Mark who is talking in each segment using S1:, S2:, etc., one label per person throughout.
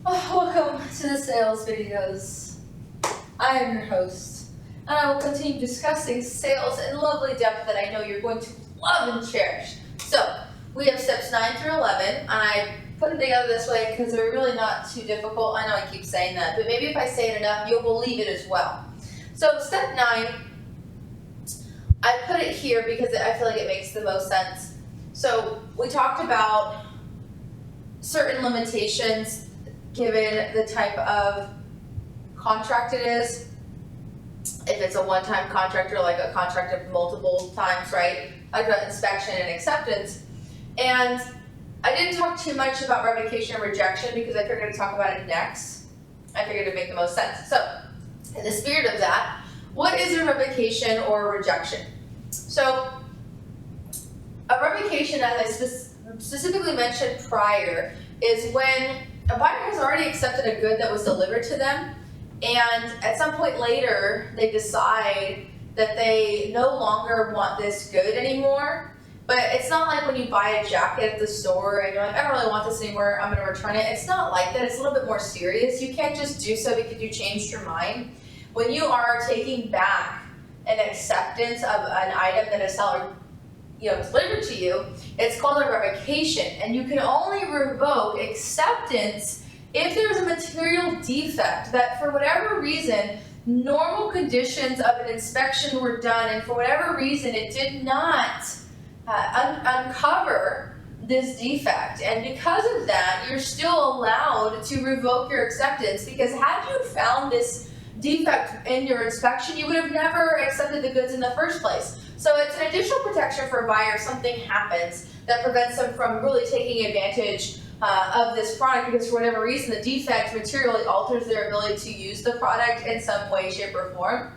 S1: Welcome to the sales videos. I am your host, and I will continue discussing sales in lovely depth that I know you're going to love and cherish. So, we have steps 9 through 11, and I put them together this way because they're really not too difficult. I know I keep saying that, but maybe if I say it enough, you'll believe it as well. So, step 9, I put it here because I feel like it makes the most sense. So, we talked about certain limitations given the type of contract it is. If it's a one-time contract or like a contract of multiple times, right? I got inspection and acceptance. And I didn't talk too much about revocation and rejection because I figured to talk about it next. I figured it'd make the most sense. So, in the spirit of that, what is a revocation or a rejection? So, a revocation, as I specifically mentioned prior, is when a buyer has already accepted a good that was delivered to them, and at some point later, they decide that they no longer want this good anymore. But it's not like when you buy a jacket at the store and you're like, I don't really want this anymore, I'm going to return it. It's not like that. It's a little bit more serious. You can't just do so because you changed your mind. When you are taking back an acceptance of an item that a seller delivered to you, it's called a revocation, and you can only revoke acceptance if there's a material defect that for whatever reason normal conditions of an inspection were done, and for whatever reason it did not uncover this defect, and because of that you're still allowed to revoke your acceptance, because had you found this defect in your inspection, you would have never accepted the goods in the first place. So it's an additional protection for a buyer if something happens that prevents them from really taking advantage of this product, because for whatever reason the defect materially alters their ability to use the product in some way, shape, or form.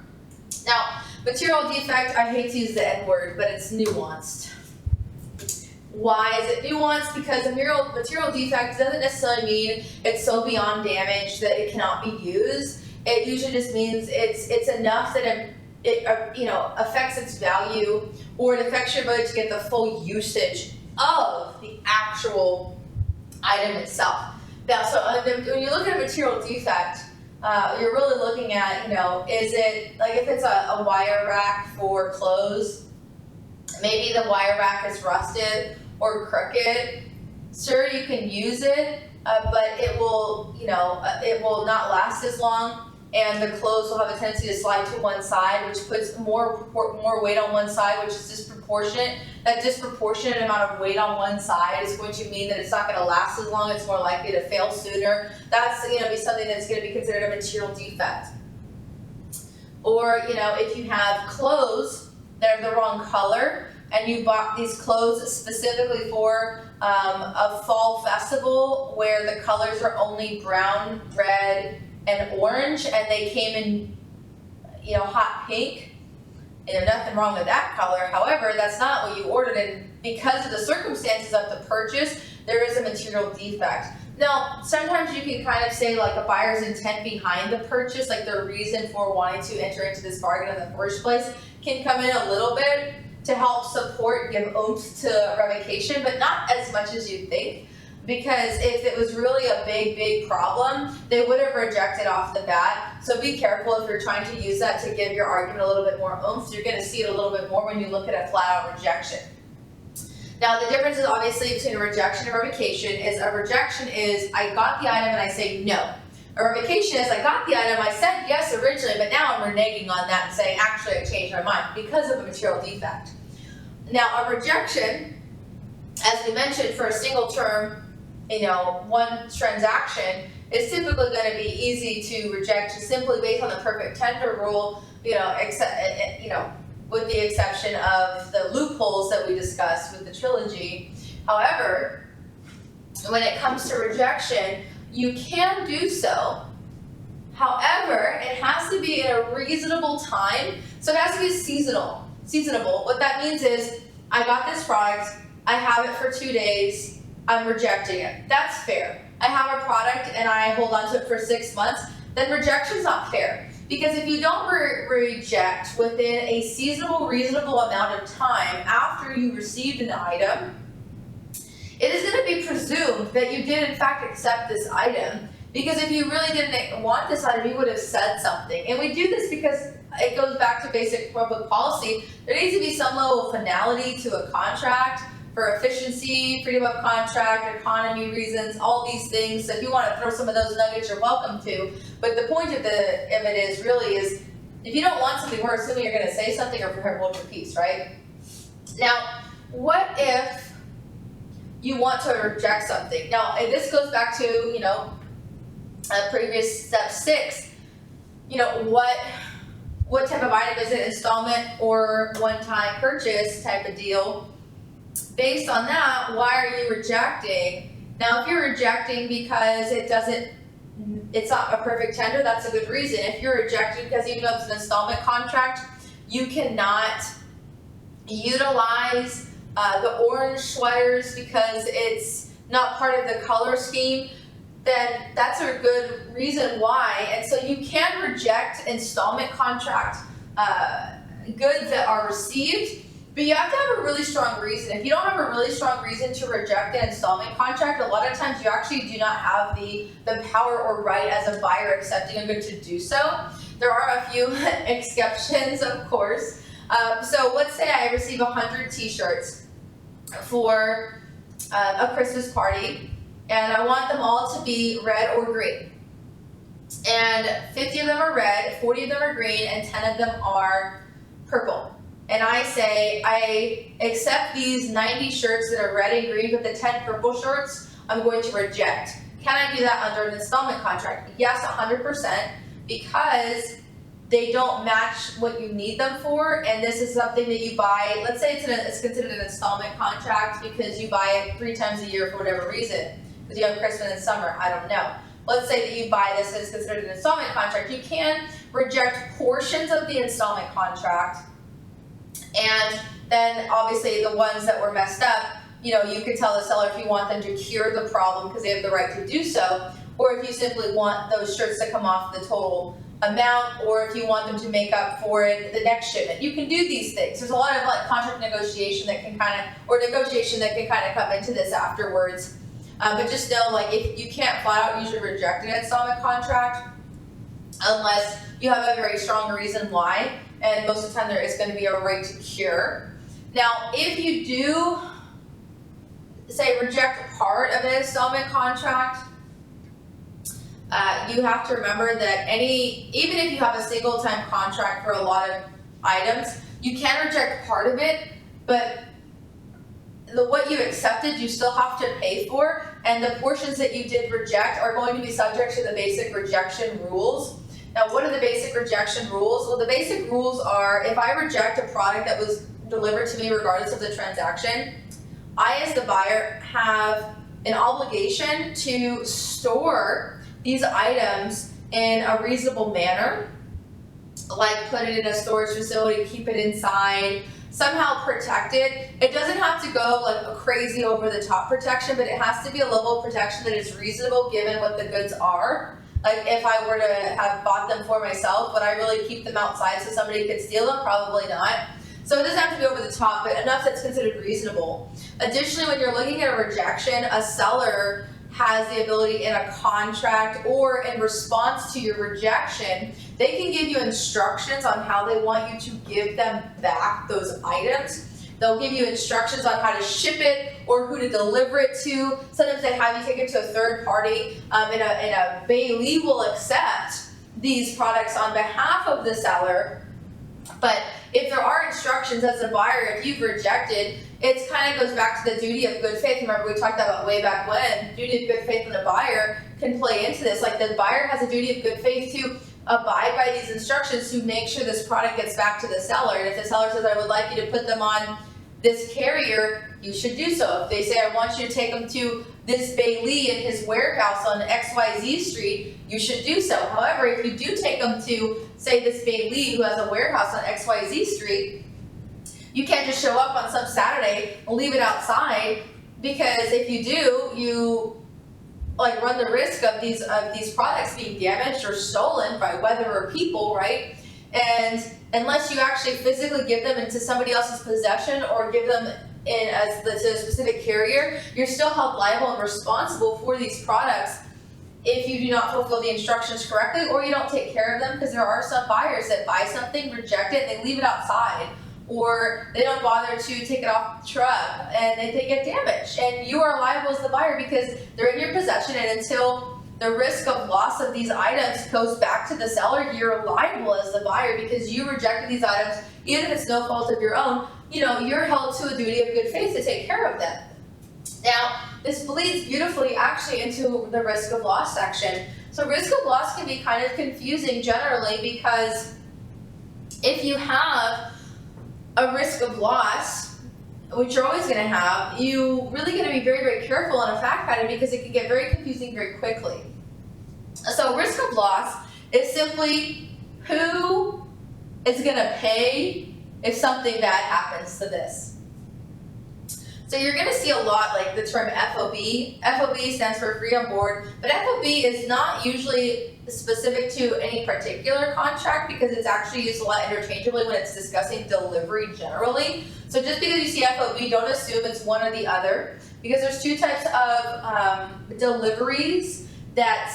S1: Now, material defect, I hate to use the N word, but it's nuanced. Why is it nuanced? Because a material defect doesn't necessarily mean it's so beyond damage that it cannot be used. It usually just means it's enough that it affects its value, or it affects your ability to get the full usage of the actual item itself. Now, so when you look at a material defect, you're really looking at, is it, like if it's a wire rack for clothes, maybe the wire rack is rusted or crooked. Sure, you can use it, but it will not last as long, and the clothes will have a tendency to slide to one side, which puts more weight on one side, which is disproportionate. That disproportionate amount of weight on one side is going to mean that it's not going to last as long. It's more likely to fail sooner. That's going to be something that's going to be considered a material defect. Or, if you have clothes that are the wrong color, and you bought these clothes specifically for a fall festival where the colors are only brown, red, and orange, and they came in, hot pink, and there's nothing wrong with that color. However, that's not what you ordered, and because of the circumstances of the purchase, there is a material defect. Now, sometimes you can kind of say like a buyer's intent behind the purchase, like their reason for wanting to enter into this bargain in the first place, can come in a little bit to help support, give oomph to revocation, but not as much as you think. Because if it was really a big problem, they would have rejected off the bat. So be careful if you're trying to use that to give your argument a little bit more oomph. You're going to see it a little bit more when you look at a flat-out rejection. Now, the difference is obviously between a rejection and revocation is a rejection is I got the item and I say no. A revocation is I got the item, I said yes originally, but now I'm reneging on that and saying actually I changed my mind because of a material defect. Now, a rejection, as we mentioned, for a single term, one transaction is typically going to be easy to reject just simply based on the perfect tender rule, with the exception of the loopholes that we discussed with the trilogy. However, when it comes to rejection, you can do so. However, it has to be at a reasonable time, so it has to be seasonable. What that means is, I got this product, I have it for 2 days, I'm rejecting it. That's fair. I have a product and I hold on to it for 6 months, then rejection's not fair. Because if you don't reject within a seasonable, reasonable amount of time after you received an item, it is going to be presumed that you did in fact accept this item, Because if you really didn't want this item, you would have said something. And we do this because it goes back to basic public policy. There needs to be some level of finality to a contract for efficiency, freedom of contract, economy reasons, all these things. So if you want to throw some of those nuggets, you're welcome to. But the point of it is really is, if you don't want something, we're assuming you're going to say something or hold your peace, right? Now, what if you want to reject something? Now, and this goes back to, previous step 6. What type of item is it? Installment or one-time purchase type of deal? Based on that, why are you rejecting? Now, if you're rejecting because it's not a perfect tender, that's a good reason. If you're rejecting because even though it's an installment contract, you cannot utilize the orange sweaters because it's not part of the color scheme, then that's a good reason why. And so you can reject installment contract goods that are received, but you have to have a really strong reason. If you don't have a really strong reason to reject an installment contract, a lot of times you actually do not have the power or right as a buyer accepting a good to do so. There are a few exceptions, of course. So let's say I receive 100 t-shirts for a Christmas party, and I want them all to be red or green. And 50 of them are red, 40 of them are green, and 10 of them are purple. And I say, I accept these 90 shirts that are red and green, but the 10 purple shirts, I'm going to reject. Can I do that under an installment contract? Yes, 100%, because they don't match what you need them for, and this is something that you buy. Let's say it's considered an installment contract because you buy it 3 times a year for whatever reason, because you have Christmas and summer, I don't know. Let's say that you buy this and it's considered an installment contract. You can reject portions of the installment contract, and then obviously the ones that were messed up, you could tell the seller if you want them to cure the problem because they have the right to do so, or if you simply want those shirts to come off the total amount, or if you want them to make up for it the next shipment. You can do these things. There's a lot of contract negotiation that can negotiation that can come into this afterwards. But just know, if you can't flat out usually reject an installment contract unless you have a very strong reason why, and most of the time there is going to be a right to cure. Now, if you do, say, reject part of an installment contract, you have to remember that even if you have a single time contract for a lot of items, you can reject part of it, but what you accepted, you still have to pay for, and the portions that you did reject are going to be subject to the basic rejection rules. Now, what are the basic rejection rules? Well, the basic rules are, if I reject a product that was delivered to me regardless of the transaction, I, as the buyer, have an obligation to store these items in a reasonable manner, like put it in a storage facility, keep it inside, somehow protect it. It doesn't have to go a crazy over the top protection, but it has to be a level of protection that is reasonable given what the goods are. If I were to have bought them for myself, would I really keep them outside so somebody could steal them? Probably not. So it doesn't have to be over the top, but enough that's considered reasonable. Additionally, when you're looking at a rejection, a seller has the ability in a contract or in response to your rejection, they can give you instructions on how they want you to give them back those items. They'll give you instructions on how to ship it or who to deliver it to. Sometimes they have you take it to a third party, and a Bailey will accept these products on behalf of the seller. But if there are instructions as a buyer, if you've rejected, it kind of goes back to the duty of good faith. Remember, we talked about way back when, duty of good faith in the buyer can play into this. The buyer has a duty of good faith to abide by these instructions to make sure this product gets back to the seller. And if the seller says, I would like you to put them on this carrier, you should do so. If they say, I want you to take them to this Bailey in his warehouse on XYZ Street, you should do so. However, if you do take them to, say, this Bailey who has a warehouse on XYZ Street, you can't just show up on some Saturday and leave it outside, because if you do, you run the risk of these products being damaged or stolen by weather or people, right? And unless you actually physically give them into somebody else's possession or give them in to a specific carrier, you're still held liable and responsible for these products if you do not fulfill the instructions correctly or you don't take care of them, because there are some buyers that buy something, reject it, and they leave it outside, or they don't bother to take it off the truck and they get damaged, and you are liable as the buyer because they're in your possession, and until the risk of loss of these items goes back to the seller, you're liable as the buyer because you rejected these items, even if it's no fault of your own. You're held to a duty of good faith to take care of them. Now, this bleeds beautifully actually into the risk of loss section. So risk of loss can be kind of confusing generally, because if you have a risk of loss, which you're always going to have, you really got to be very, very careful on a fact pattern because it can get very confusing very quickly. So risk of loss is simply who is going to pay if something bad happens to this. So you're going to see a lot like the term FOB. FOB stands for free on board, but FOB is not usually specific to any particular contract because it's actually used a lot interchangeably when it's discussing delivery generally. So just because you see FOB, don't assume it's one or the other, because there's two types of deliveries that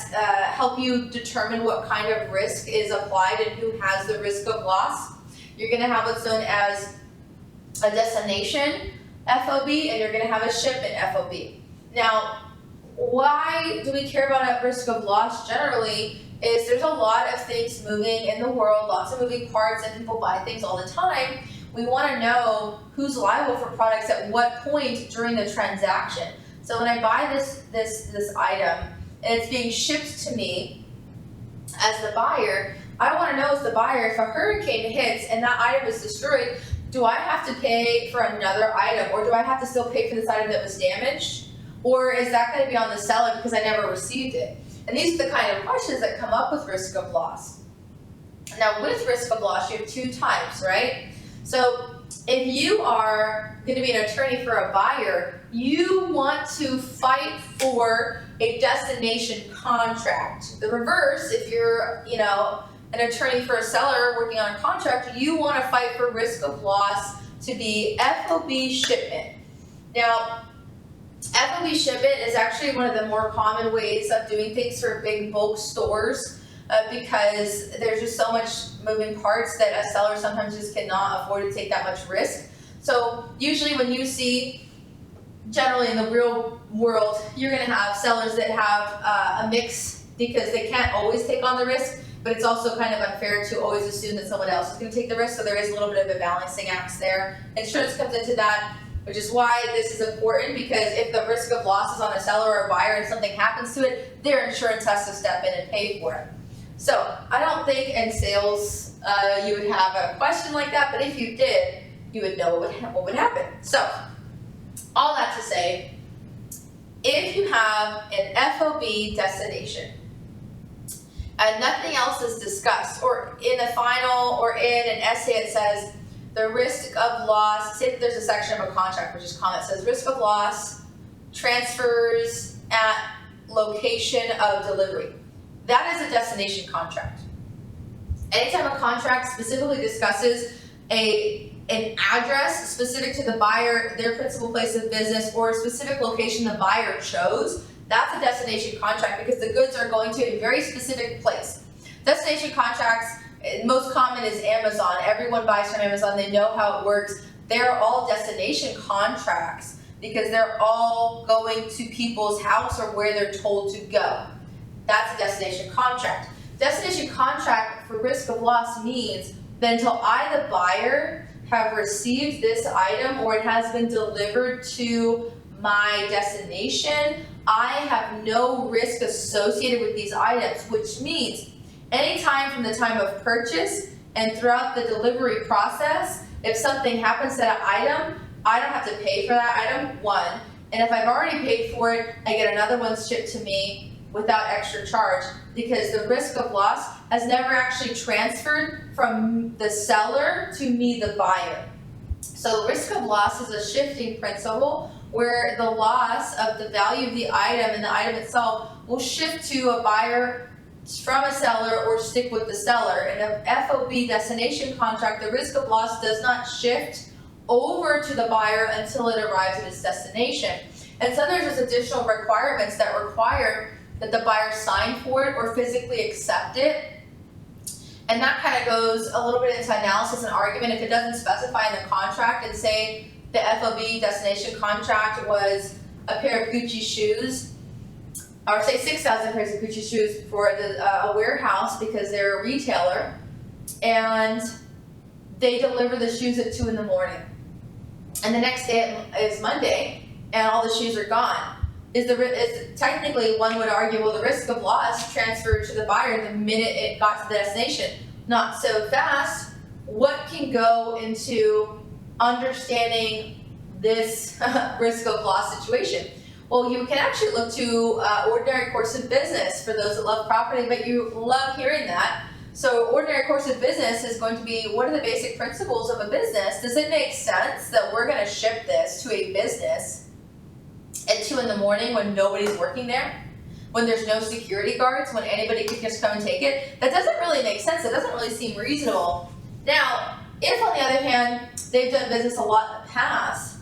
S1: help you determine what kind of risk is applied and who has the risk of loss. You're going to have what's known as a destination FOB, and you're going to have a shipment FOB. Now, why do we care about a risk of loss generally is there's a lot of things moving in the world, lots of moving parts, and people buy things all the time. We want to know who's liable for products at what point during the transaction. So when I buy this item and it's being shipped to me as the buyer, I want to know as the buyer, if a hurricane hits and that item is destroyed, do I have to pay for another item, or do I have to still pay for this item that was damaged? Or is that going to be on the seller because I never received it? And these are the kind of questions that come up with risk of loss. Now, with risk of loss, you have two types, right? So if you are going to be an attorney for a buyer, you want to fight for a destination contract. The reverse, if you're, an attorney for a seller working on a contract, you want to fight for risk of loss to be FOB shipment. Now, FOB shipment is actually one of the more common ways of doing things for big bulk stores because there's just so much moving parts that a seller sometimes just cannot afford to take that much risk. So usually when you see, generally in the real world, you're going to have sellers that have a mix because they can't always take on the risk, but it's also kind of unfair to always assume that someone else is going to take the risk, so there is a little bit of a balancing act there. Insurance comes into that, which is why this is important, because if the risk of loss is on a seller or a buyer and something happens to it, their insurance has to step in and pay for it. So I don't think in sales you would have a question like that, but if you did, you would know what would happen. So all that to say, if you have an FOB destination, and nothing else is discussed, or in the final or in an essay it says the risk of loss, say that there's a section of a contract which is common, it says risk of loss transfers at location of delivery. That is a destination contract. Anytime a contract specifically discusses an address specific to the buyer, their principal place of business, or a specific location the buyer chose, that's a destination contract because the goods are going to a very specific place. Destination contracts, most common is Amazon. Everyone buys from Amazon. They know how it works. They're all destination contracts because they're all going to people's house or where they're told to go. That's a destination contract. Destination contract for risk of loss means that until I, the buyer, have received this item or it has been delivered to my destination, I have no risk associated with these items, which means anytime from the time of purchase and throughout the delivery process, if something happens to that item, I don't have to pay for that item, one. And if I've already paid for it, I get another one shipped to me without extra charge because the risk of loss has never actually transferred from the seller to me, the buyer. So risk of loss is a shifting principle where the loss of the value of the item and the item itself will shift to a buyer from a seller or stick with the seller. In a FOB destination contract, the risk of loss does not shift over to the buyer until it arrives at its destination. And so there's just additional requirements that require that the buyer signed for it or physically accept it. And that kind of goes a little bit into analysis and argument. If it doesn't specify in the contract and say the FOB destination contract was a pair of Gucci shoes, or say 6,000 pairs of Gucci shoes for a warehouse because they're a retailer, and they deliver the shoes at 2 in the morning. And the next day is Monday, and all the shoes are gone. Is technically, one would argue, well, the risk of loss transferred to the buyer the minute it got to the destination. Not so fast. What can go into understanding this risk of loss situation? Well, you can actually look to ordinary course of business for those that love property, but you love hearing that. So ordinary course of business is going to be, what are the basic principles of a business? Does it make sense that we're going to ship this to a business at 2 in the morning when nobody's working there? When there's no security guards, when anybody can just come and take it? That doesn't really make sense. It doesn't really seem reasonable. Now, if on the other hand, they've done business a lot in the past,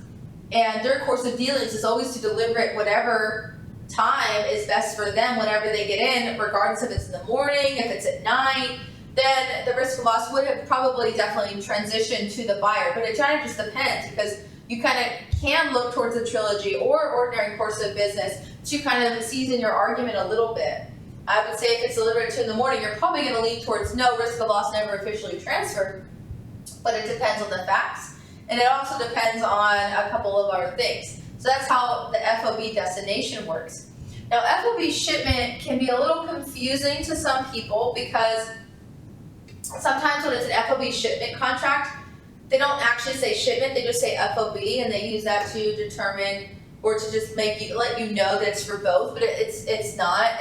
S1: and their course of dealings is always to deliver it whatever time is best for them whenever they get in, regardless if it's in the morning, if it's at night, then the risk of loss would have probably definitely transitioned to the buyer. But it kind of just depends, because you kind of can look towards the trilogy or ordinary course of business to kind of season your argument a little bit. I would say if it's delivered at 2 in the morning, you're probably going to lean towards no, risk of loss never officially transferred, but it depends on the facts. And it also depends on a couple of other things. So that's how the FOB destination works. Now, FOB shipment can be a little confusing to some people, because sometimes when it's an FOB shipment contract, they don't actually say shipment, they just say FOB, and they use that to determine or to just let you know that it's for both, but it's not.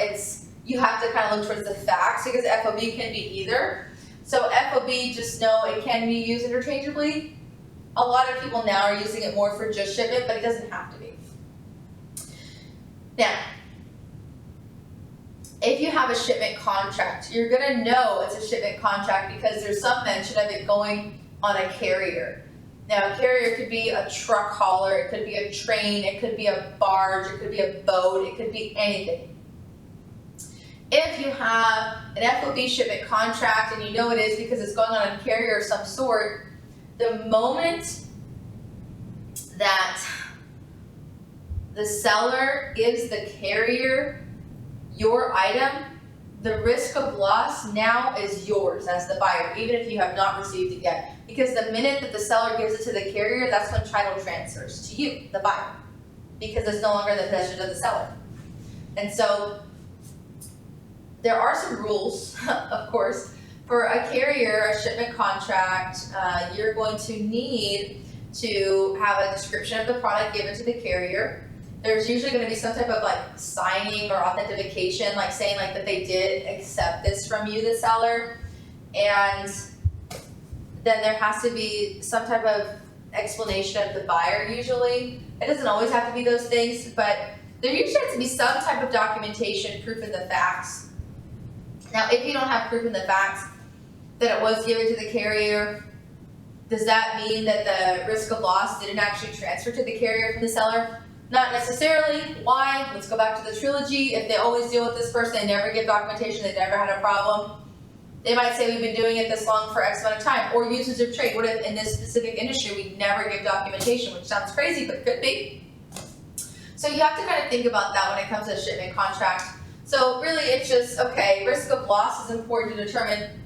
S1: You have to kind of look towards the facts, because FOB can be either. So FOB, just know it can be used interchangeably. A lot of people now are using it more for just shipment, but it doesn't have to be. Now, if you have a shipment contract, you're gonna know it's a shipment contract because there's some mention of it going on a carrier. Now, a carrier could be a truck hauler, it could be a train, it could be a barge, it could be a boat, it could be anything. If you have an FOB shipment contract, and you know it is because it's going on a carrier of some sort, the moment that the seller gives the carrier your item, the risk of loss now is yours as the buyer, even if you have not received it yet. Because the minute that the seller gives it to the carrier, that's when title transfers to you, the buyer, because it's no longer in the possession of the seller. And so there are some rules, of course. For a carrier, a shipment contract, you're going to need to have a description of the product given to the carrier. There's usually going to be some type of signing or authentication, saying that they did accept this from you, the seller. And then there has to be some type of explanation of the buyer usually. It doesn't always have to be those things, but there usually has to be some type of documentation, proof in the facts. Now, if you don't have proof in the facts that it was given to the carrier, does that mean that the risk of loss didn't actually transfer to the carrier from the seller? Not necessarily. Why? Let's go back to the trilogy. If they always deal with this person, they never give documentation, they never had a problem, they might say we've been doing it this long for X amount of time. Or usage of trade. What if in this specific industry we never give documentation, which sounds crazy, but could be. So you have to kind of think about that when it comes to a shipment contract. So really it's just, okay, risk of loss is important to determine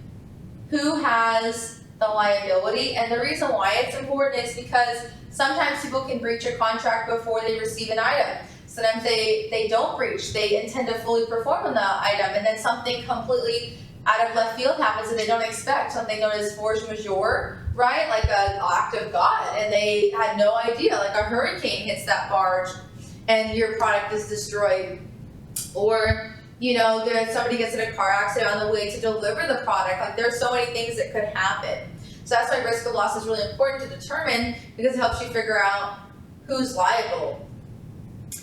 S1: who has the liability. And the reason why it's important is because sometimes people can breach a contract before they receive an item. Sometimes they don't breach. They intend to fully perform on the item, and then something completely out of left field happens that they don't expect, something known as force majeure, right? Like an act of God, and they had no idea, like a hurricane hits that barge and your product is destroyed. Or, somebody gets in a car accident on the way to deliver the product. There's so many things that could happen. So that's why risk of loss is really important to determine, because it helps you figure out who's liable.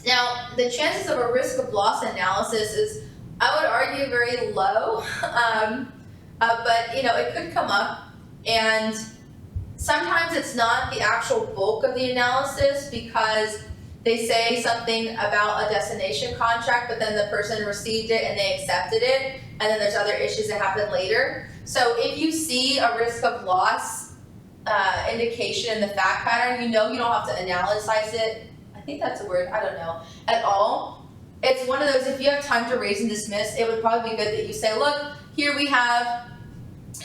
S1: Now, the chances of a risk of loss analysis is, I would argue, very low, but it could come up, and sometimes it's not the actual bulk of the analysis, because they say something about a destination contract, but then the person received it and they accepted it, and then there's other issues that happen later. So if you see a risk of loss indication in the fact pattern, you know you don't have to analyze it. I think that's a word, I don't know, at all. It's one of those, if you have time to raise and dismiss, it would probably be good that you say, look, here we have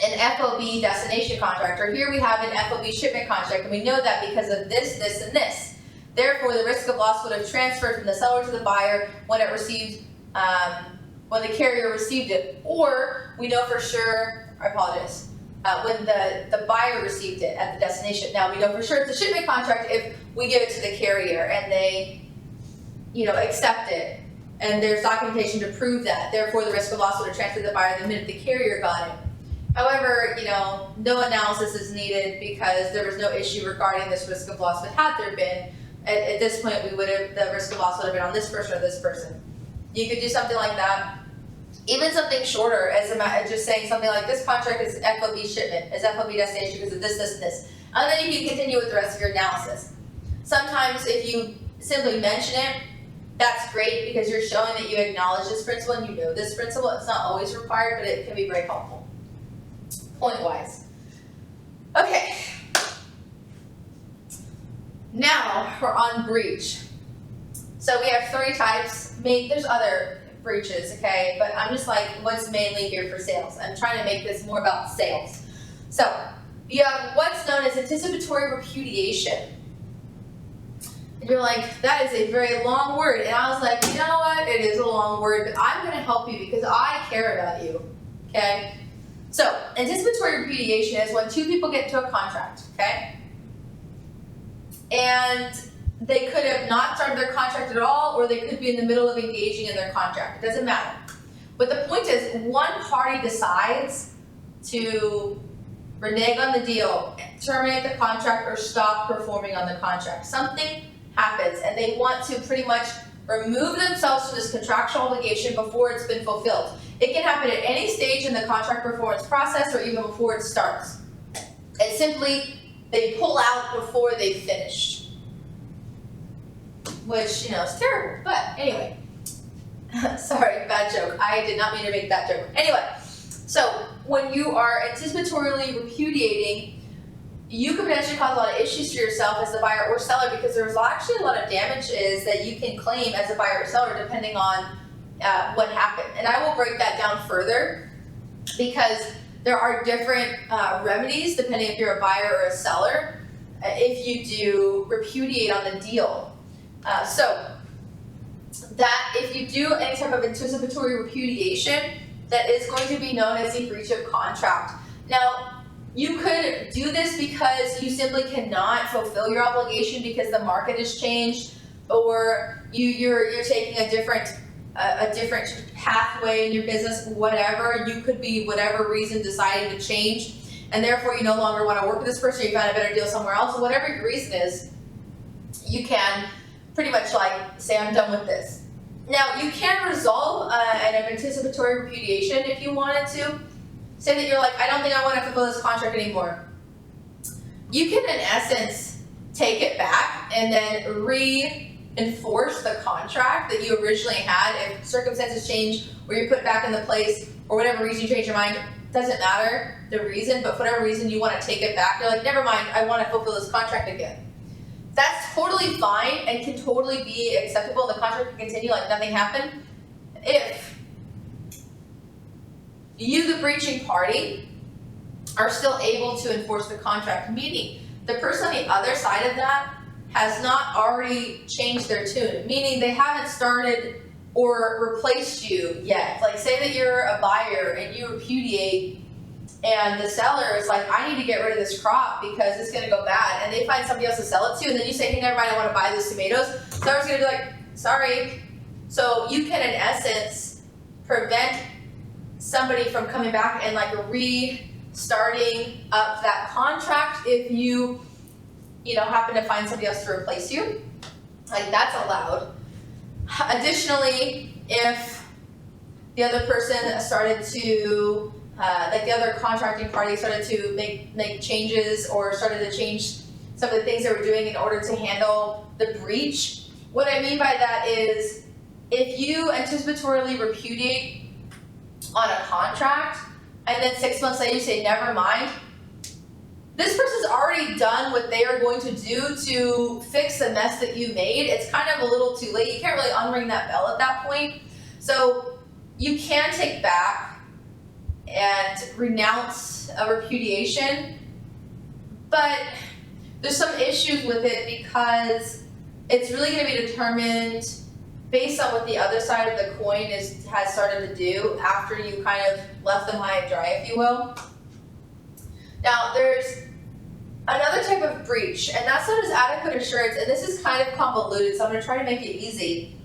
S1: an FOB destination contract, or here we have an FOB shipment contract, and we know that because of this, this, and this. Therefore, the risk of loss would have transferred from the seller to the buyer when it received, when the carrier received it, or we know for sure, I apologize, when the buyer received it at the destination. Now, we know for sure it's a shipment contract if we give it to the carrier and they, accept it, and there's documentation to prove that. Therefore, the risk of loss would have transferred to the buyer the minute the carrier got it. However, no analysis is needed because there was no issue regarding this risk of loss, but had there been, at this point, the risk of loss would have been on this person or this person. You could do something like that. Even something shorter, as just saying something like, this contract is FOB shipment, is FOB destination because of this, this, and this. And then you can continue with the rest of your analysis. Sometimes if you simply mention it, that's great because you're showing that you acknowledge this principle and you know this principle. It's not always required, but it can be very helpful, point-wise. Okay. Now we're on breach. So we have 3 types. There's other breaches, okay? But I'm just like, what's mainly here for sales? I'm trying to make this more about sales. So you have what's known as anticipatory repudiation. And you're like, that is a very long word. And I was like, you know what? It is a long word, but I'm going to help you because I care about you, okay? So anticipatory repudiation is when 2 people get into a contract, okay? And they could have not started their contract at all, or they could be in the middle of engaging in their contract. It doesn't matter. But the point is, one party decides to renege on the deal, terminate the contract, or stop performing on the contract. Something happens, and they want to pretty much remove themselves from this contractual obligation before it's been fulfilled. It can happen at any stage in the contract performance process, or even before it starts. And simply, they pull out before they've finished. Which, is terrible, but anyway. Sorry, bad joke. I did not mean to make that joke. Anyway, so when you are anticipatorily repudiating, you could potentially cause a lot of issues to yourself as the buyer or seller because there's actually a lot of damages that you can claim as a buyer or seller depending on what happened. And I will break that down further because there are different remedies depending if you're a buyer or a seller if you do repudiate on the deal. So that if you do any type of anticipatory repudiation, that is going to be known as a breach of contract. Now, you could do this because you simply cannot fulfill your obligation because the market has changed, or you're taking a different pathway in your business, whatever. You could be, whatever reason, deciding to change, and therefore you no longer want to work with this person, you found a better deal somewhere else, so whatever your reason is, you can pretty much say, I'm done with this. Now, you can resolve an anticipatory repudiation if you wanted to. Say that you're like, I don't think I want to fulfill this contract anymore. You can, in essence, take it back and then reinforce the contract that you originally had. If circumstances change or you're put back in the place or whatever reason you change your mind, doesn't matter the reason, but for whatever reason you want to take it back, you're like, never mind, I want to fulfill this contract again. That's totally fine and can totally be acceptable. The contract can continue like nothing happened. If you, the breaching party, are still able to enforce the contract, meaning the person on the other side of that has not already changed their tune, meaning they haven't started or replaced you yet. Like, say that you're a buyer and you repudiate and the seller is like, I need to get rid of this crop because it's going to go bad, and they find somebody else to sell it to, and then you say, hey, never mind, I want to buy those tomatoes. The seller's going to be like, sorry. So you can, in essence, prevent somebody from coming back and restarting up that contract if you happen to find somebody else to replace you. Like, that's allowed. Additionally, if the other person started to the other contracting party started to make changes or started to change some of the things they were doing in order to handle the breach, What I mean by that is, if you anticipatorily repudiate on a contract and then 6 months later you say never mind, this person's already done what they are going to do to fix the mess that you made. It's kind of a little too late. You can't really unring that bell at that point. So you can take back and renounce a repudiation, but there's some issues with it because it's really going to be determined based on what the other side of the coin has started to do after you kind of left them high and dry, if you will. Now, there's another type of breach, and that's known as adequate assurance, and this is kind of convoluted, so I'm going to try to make it easy.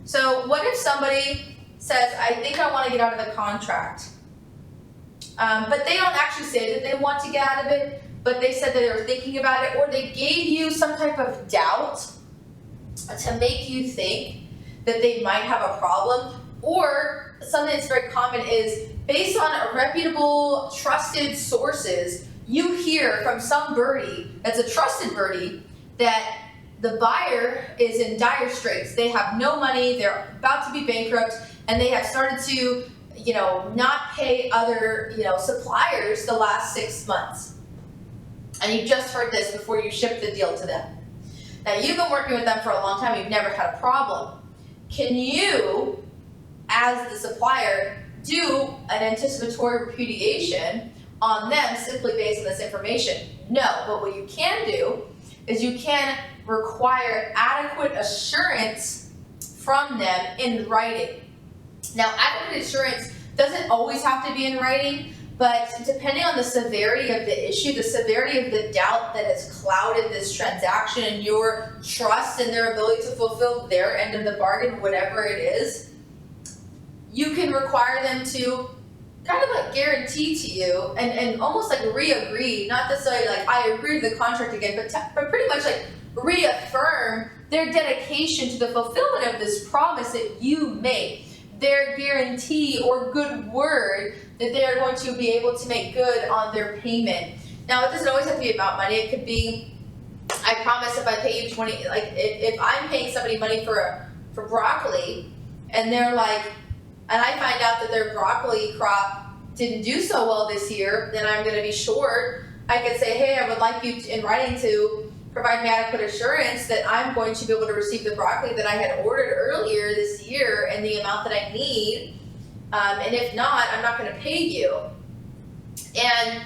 S1: So what if somebody says, I think I want to get out of the contract, but they don't actually say that they want to get out of it, but they said that they were thinking about it, or they gave you some type of doubt to make you think that they might have a problem, or something that's very common is based on reputable, trusted sources, you hear from some birdie that's a trusted birdie that the buyer is in dire straits. They have no money, they're about to be bankrupt, and they have started to, not pay other, suppliers the last 6 months. And you just heard this before you shipped the deal to them. Now, you've been working with them for a long time, you've never had a problem. Can you, as the supplier, do an anticipatory repudiation on them simply based on this information? No, but what you can do is you can require adequate assurance from them in writing. Now, adequate assurance doesn't always have to be in writing, but depending on the severity of the issue, the severity of the doubt that has clouded this transaction and your trust in their ability to fulfill their end of the bargain, whatever it is, you can require them to kind of like guarantee to you and almost like re-agree, not necessarily like I agree to the contract again, but pretty much like reaffirm their dedication to the fulfillment of this promise that you made, their guarantee or good word that they are going to be able to make good on their payment. Now, it doesn't always have to be about money. It could be, I promise if I pay you 20, like if I'm paying somebody money for broccoli and they're like, and I find out that their broccoli crop didn't do so well this year, then I'm going to be short. I could say, hey, I would like you in writing to provide me adequate assurance that I'm going to be able to receive the broccoli that I had ordered earlier this year in the amount that I need. And if not, I'm not going to pay you. And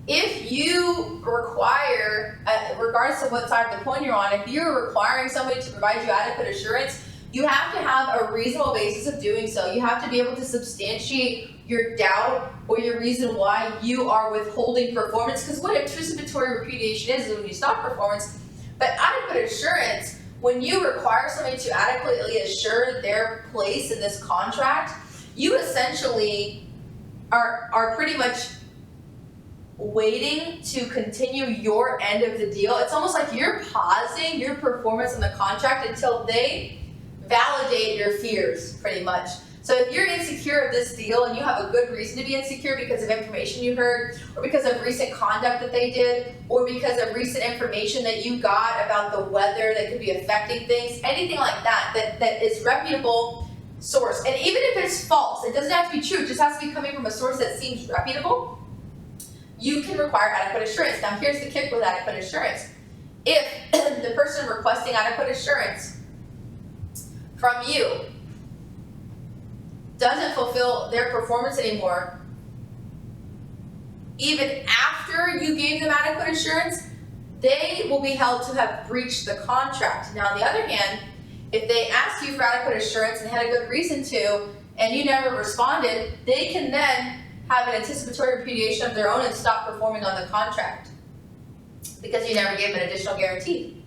S1: if you require, regardless of what side of the coin you're on, if you're requiring somebody to provide you adequate assurance, you have to have a reasonable basis of doing so. You have to be able to substantiate your doubt or your reason why you are withholding performance. Because what anticipatory repudiation is when you stop performance. But adequate assurance, when you require somebody to adequately assure their place in this contract, you essentially are pretty much waiting to continue your end of the deal. It's almost like you're pausing your performance in the contract until they validate your fears, pretty much. So if you're insecure of this deal and you have a good reason to be insecure because of information you heard, or because of recent conduct that they did, or because of recent information that you got about the weather that could be affecting things, anything like that is reputable source. And even if it's false, it doesn't have to be true, it just has to be coming from a source that seems reputable, you can require adequate assurance. Now here's the kick with adequate assurance. If the person requesting adequate assurance from you doesn't fulfill their performance anymore, even after you gave them adequate assurance, they will be held to have breached the contract. Now, on the other hand, if they asked you for adequate assurance and had a good reason to, and you never responded, they can then have an anticipatory repudiation of their own and stop performing on the contract because you never gave an additional guarantee.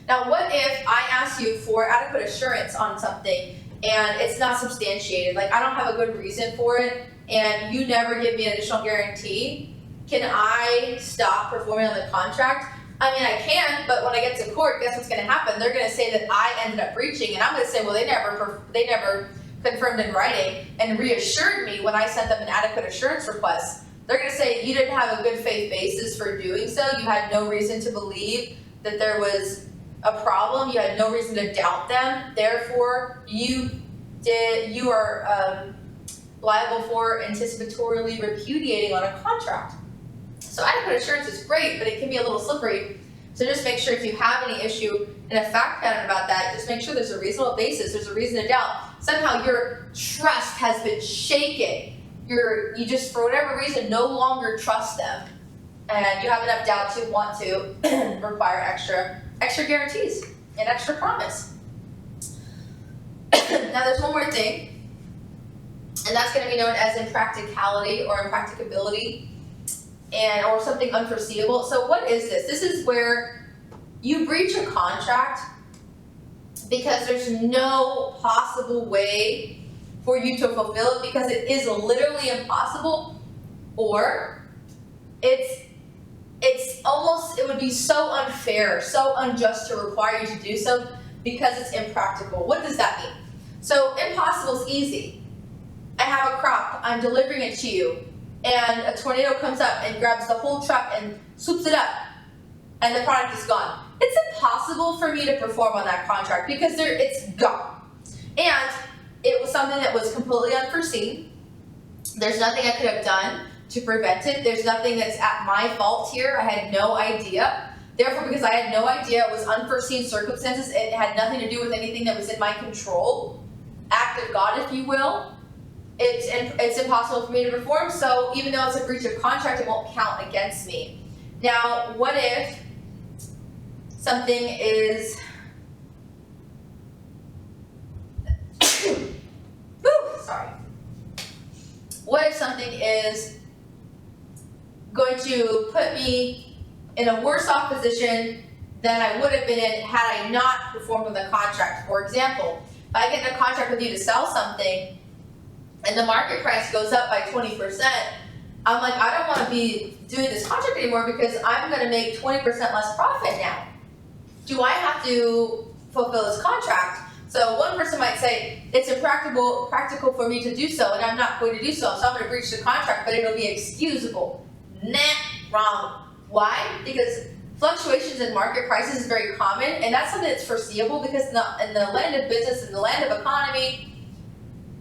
S1: Now, what if I ask you for adequate assurance on something and it's not substantiated? Like, I don't have a good reason for it and you never give me an additional guarantee. Can I stop performing on the contract? I mean, I can, but when I get to court, guess what's going to happen? They're going to say that I ended up breaching, and I'm going to say, well, they never confirmed in writing and reassured me when I sent them an adequate assurance request. They're going to say you didn't have a good faith basis for doing so. You had no reason to believe that there was a problem. You had no reason to doubt them. Therefore, you are liable for anticipatorily repudiating on a contract. So adequate assurance is great, but it can be a little slippery. So just make sure if you have any issue in a fact pattern about that, just make sure there's a reasonable basis, there's a reason to doubt. Somehow your trust has been shaken. You just, for whatever reason, no longer trust them. And you have enough doubt to want to require extra guarantees and extra promise. Now there's one more thing, and that's going to be known as impracticality or impracticability, or something unforeseeable. So what is this? This is where you breach a contract because there's no possible way for you to fulfill it because it is literally impossible, or it would be so unfair, so unjust to require you to do so because it's impractical. What does that mean? So impossible is easy. I have a crop, I'm delivering it to you, and a tornado comes up and grabs the whole truck and swoops it up, and the product is gone. It's impossible for me to perform on that contract because it's gone. And it was something that was completely unforeseen. There's nothing I could have done to prevent it. There's nothing that's at my fault here. I had no idea. Therefore, because I had no idea, it was unforeseen circumstances. It had nothing to do with anything that was in my control. Act of God, if you will. It's impossible for me to perform, so even though it's a breach of contract, it won't count against me. Now, what if something is what if something is going to put me in a worse off position than I would have been in had I not performed on the contract? For example, if I get in a contract with you to sell something and the market price goes up by 20%, I'm like, I don't want to be doing this contract anymore because I'm going to make 20% less profit now. Do I have to fulfill this contract? So one person might say, it's practical for me to do so, and I'm not going to do so I'm going to breach the contract, but it'll be excusable. Nah, wrong. Why? Because fluctuations in market prices is very common, and that's something that's foreseeable because in the land of business, in the land of economy,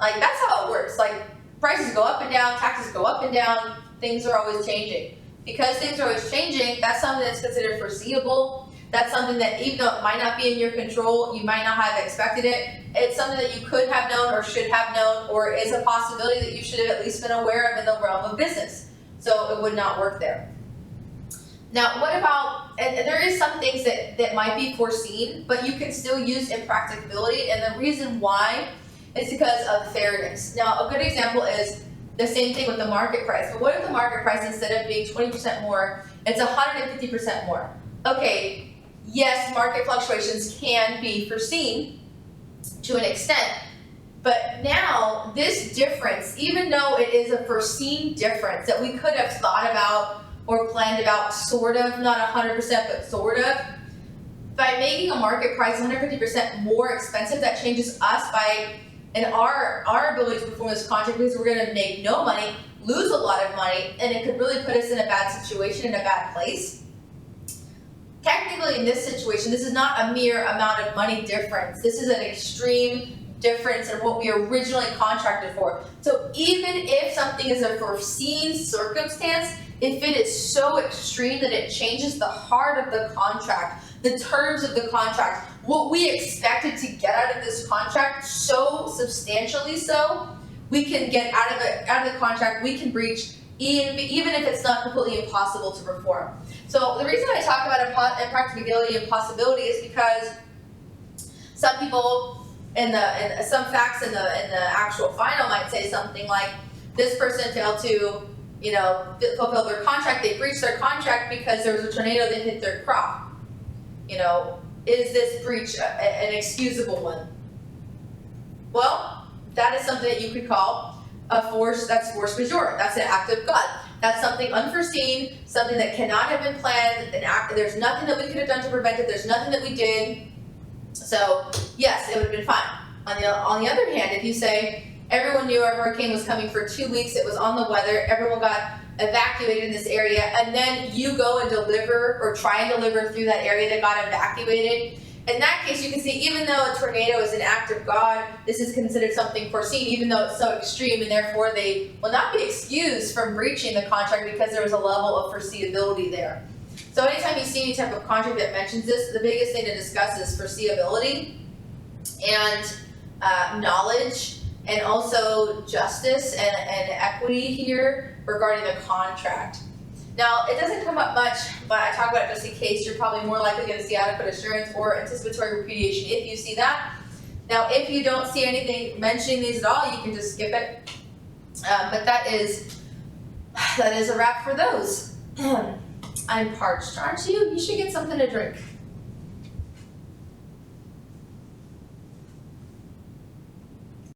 S1: like that's how it works. Like prices go up and down, taxes go up and down, things are always changing. Because things are always changing, that's something that's considered foreseeable. That's something that even though it might not be in your control, you might not have expected it, it's something that you could have known or should have known, or is a possibility that you should have at least been aware of in the realm of business. So it would not work there. Now, what about, and there is some things that might be foreseen, but you can still use impracticability, and the reason why is because of fairness. Now, a good example is the same thing with the market price. But what if the market price, instead of being 20% more, it's 150% more? Okay, yes, market fluctuations can be foreseen to an extent, but now this difference, even though it is a foreseen difference that we could have thought about or planned about, sort of, not 100%, but sort of, by making a market price 150% more expensive, that changes us and our ability to perform this contract, because we're going to make no money, lose a lot of money, and it could really put us in a bad situation, in a bad place. Technically, in this situation, this is not a mere amount of money difference. This is an extreme difference in what we originally contracted for. So even if something is a foreseen circumstance, if it is so extreme that it changes the heart of the contract, the terms of the contract, what we expected to get out of this contract so substantially so, we can get out of the contract, we can breach, even if it's not completely impossible to perform. So the reason I talk about impracticability and possibility is because some people in some facts in the actual final might say something like, this person failed to fulfill their contract, they breached their contract because there was a tornado that hit their crop. Is this breach an excusable one? Well, that is something that you could call that's force majeure. That's an act of God. That's something unforeseen, something that cannot have been planned. There's nothing that we could have done to prevent it. There's nothing that we did. So yes, it would have been fine. On the other hand, if you say everyone knew a hurricane was coming for 2 weeks, it was on the weather, everyone got evacuated in this area, and then you go and deliver or try and deliver through that area that got evacuated, in that case, you can see even though a tornado is an act of God, this is considered something foreseen, even though it's so extreme, and therefore they will not be excused from breaching the contract because there was a level of foreseeability there. So anytime you see any type of contract that mentions this, the biggest thing to discuss is foreseeability and knowledge, and also justice and equity here regarding the contract. Now, it doesn't come up much, but I talk about it just in case. You're probably more likely going to see adequate assurance or anticipatory repudiation if you see that. Now, if you don't see anything mentioning these at all, you can just skip it. But that is a wrap for those. I'm parched, aren't you? You should get something to drink.